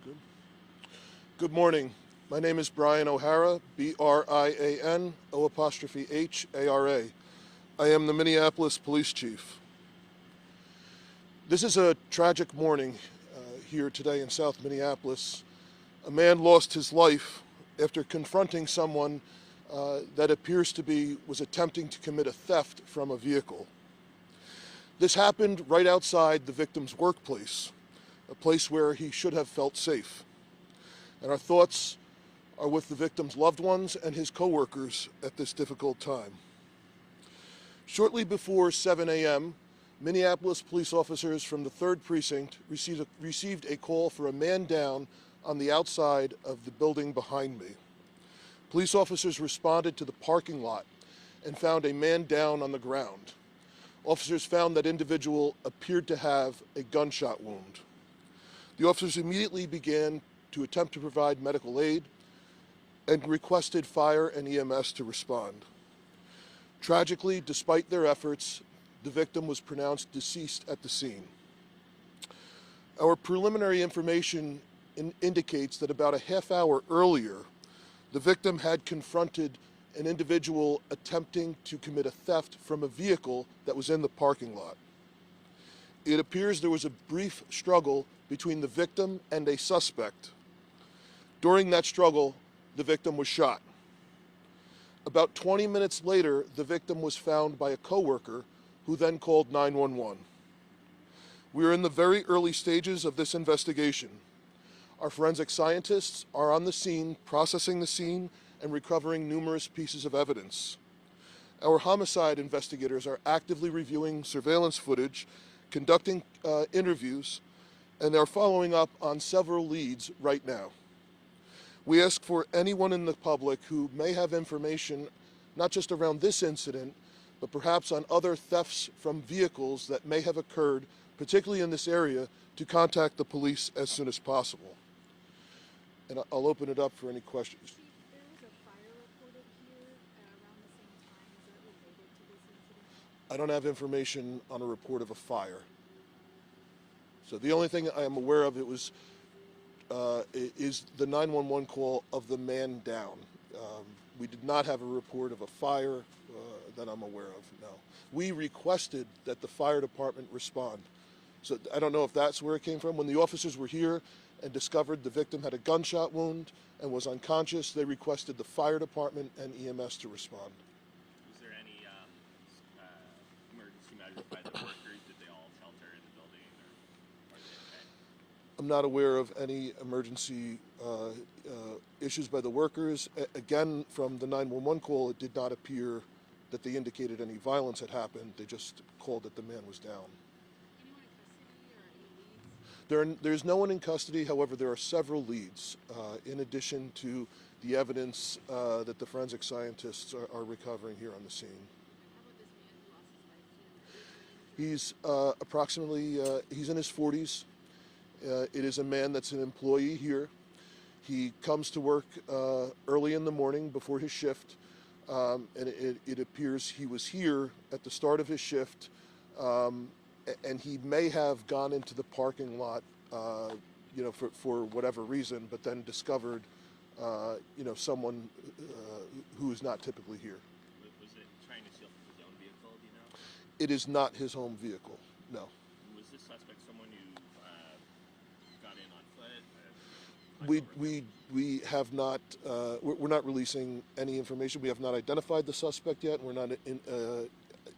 Good. Good morning. My name is Brian O'Hara, B-R-I-A-N, O''H-A-R-A. I am the Minneapolis Police Chief. This is a tragic morning here today in South Minneapolis. A man lost his life after confronting someone that appears to was attempting to commit a theft from a vehicle. This happened right outside the victim's workplace, a place where he should have felt safe. And our thoughts are with the victim's loved ones and his coworkers at this difficult time. Shortly before 7 a.m., Minneapolis police officers from the 3rd Precinct received a call for a man down on the outside of the building behind me. Police officers responded to the parking lot and found a man down on the ground. Officers found that individual appeared to have a gunshot wound. The officers immediately began to attempt to provide medical aid and requested fire and EMS to respond. Tragically, despite their efforts, the victim was pronounced deceased at the scene. Our preliminary information indicates that about a half hour earlier, the victim had confronted an individual attempting to commit a theft from a vehicle that was in the parking lot. It appears there was a brief struggle between the victim and a suspect. During that struggle, the victim was shot. About 20 minutes later, the victim was found by a coworker who then called 911. We are in the very early stages of this investigation. Our forensic scientists are on the scene, processing the scene and recovering numerous pieces of evidence. Our homicide investigators are actively reviewing surveillance footage, conducting interviews, and they're following up on several leads right now. We ask for anyone in the public who may have information, not just around this incident, but perhaps on other thefts from vehicles that may have occurred, particularly in this area, to contact the police as soon as possible. And I'll open it up for any questions. Chief, there was a fire reported here around the same time. Is that related to this incident? I don't have information on a report of a fire. So the only thing I am aware of is the 911 call of the man down. We did not have a report of a fire that I'm aware of, no. We requested that the fire department respond. So I don't know if that's where it came from. When the officers were here and discovered the victim had a gunshot wound and was unconscious, they requested the fire department and EMS to respond. Was there any emergency measures by the workers? Did they all shelter in the building, or are they okay? I'm not aware of any emergency issues by the workers. Again, from the 911 call, it did not appear that they indicated any violence had happened. They just called that the man was down. Anyone in custody or any leads? There's no one in custody. However, there are several leads, in addition to the evidence that the forensic scientists are recovering here on the scene. And how about this man who lost his life? He's approximately, he's in his 40s. It is a man that's an employee here. He comes to work early in the morning before his shift, and it appears he was here at the start of his shift, and he may have gone into the parking lot, for whatever reason, but then discovered, someone who is not typically here. Was it trying to steal his own vehicle, do you know? It is not his home vehicle, no. Was this suspect someone who got in on foot? We have not, we're not releasing any information. We have not identified the suspect yet, and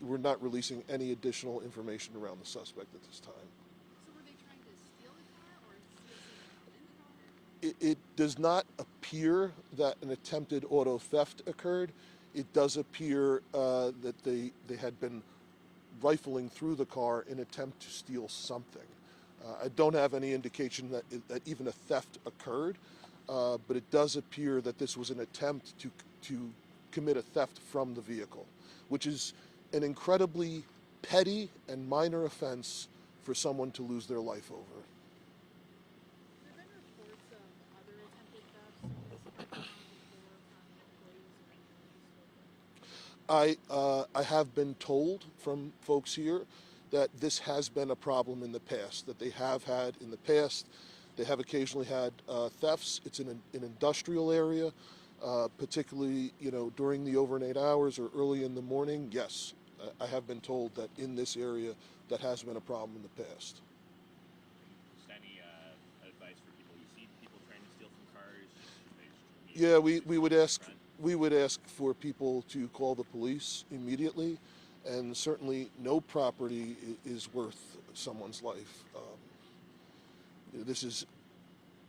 we're not releasing any additional information around the suspect at this time. So were they trying to steal the car or steal something in the car? It does not appear that an attempted auto theft occurred. It does appear that they had been rifling through the car in an attempt to steal something. I don't have any indication that even a theft occurred, but it does appear that this was an attempt to commit a theft from the vehicle, which is an incredibly petty and minor offense for someone to lose their life over. Have there been reports of other attempted thefts in this background before from employees or anyone you've spoken with? I have been told from folks here that this has been a problem in the past, that they have had in the past They have occasionally had thefts. It's in an industrial area, particularly during the overnight hours or early in the morning. Yes, I have been told that in this area that has been a problem in the past. Just any advice for people? You see people trying to steal from cars? Yeah, we would ask for people to call the police immediately, and certainly no property is worth someone's life. This is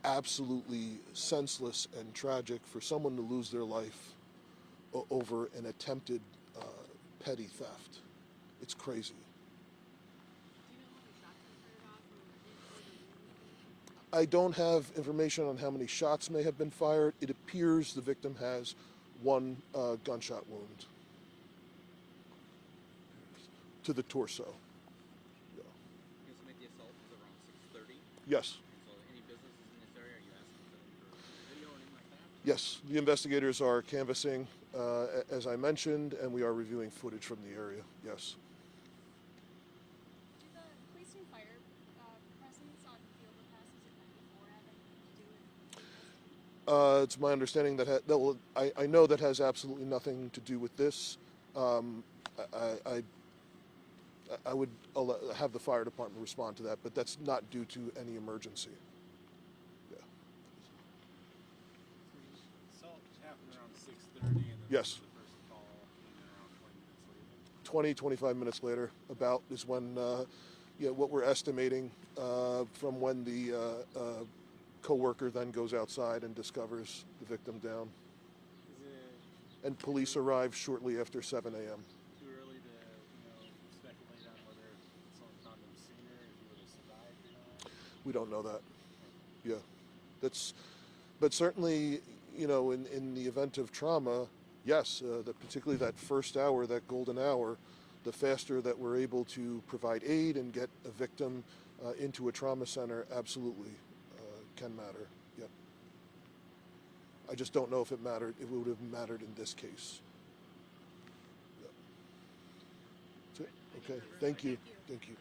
absolutely senseless and tragic for someone to lose their life over an attempted petty theft. It's crazy. Do you know how many shots were fired off or I don't have information on how many shots may have been fired. It appears the victim has one gunshot wound to the torso. Yeah. You estimate the assault was around 6:30. Yes. So any businesses in this area, are you asking for them for video or anything like that? Yes. The investigators are canvassing, as I mentioned, and we are reviewing footage from the area. Yes. do the police and fire presence on the overpasses at 94 have anything to do with this? It's my understanding that I know that has absolutely nothing to do with this. I would have the fire department respond to that, but that's not due to any emergency. Yeah. Assault happened around 6:30, and then Yes. the first call came in around 20 minutes later. 25 minutes later, about is when what we're estimating from when the co-worker then goes outside and discovers the victim down. Is it And police arrive shortly after 7 a.m. too early to speculate on whether someone found him sooner, if he would have survived or not? We don't know that. Yeah, but certainly, in the event of trauma, yes, particularly that first hour, that golden hour, the faster that we're able to provide aid and get a victim into a trauma center, absolutely can matter. Yeah. I just don't know if it mattered. It would have mattered in this case. Yeah. That's it. Okay. Thank you. Thank you.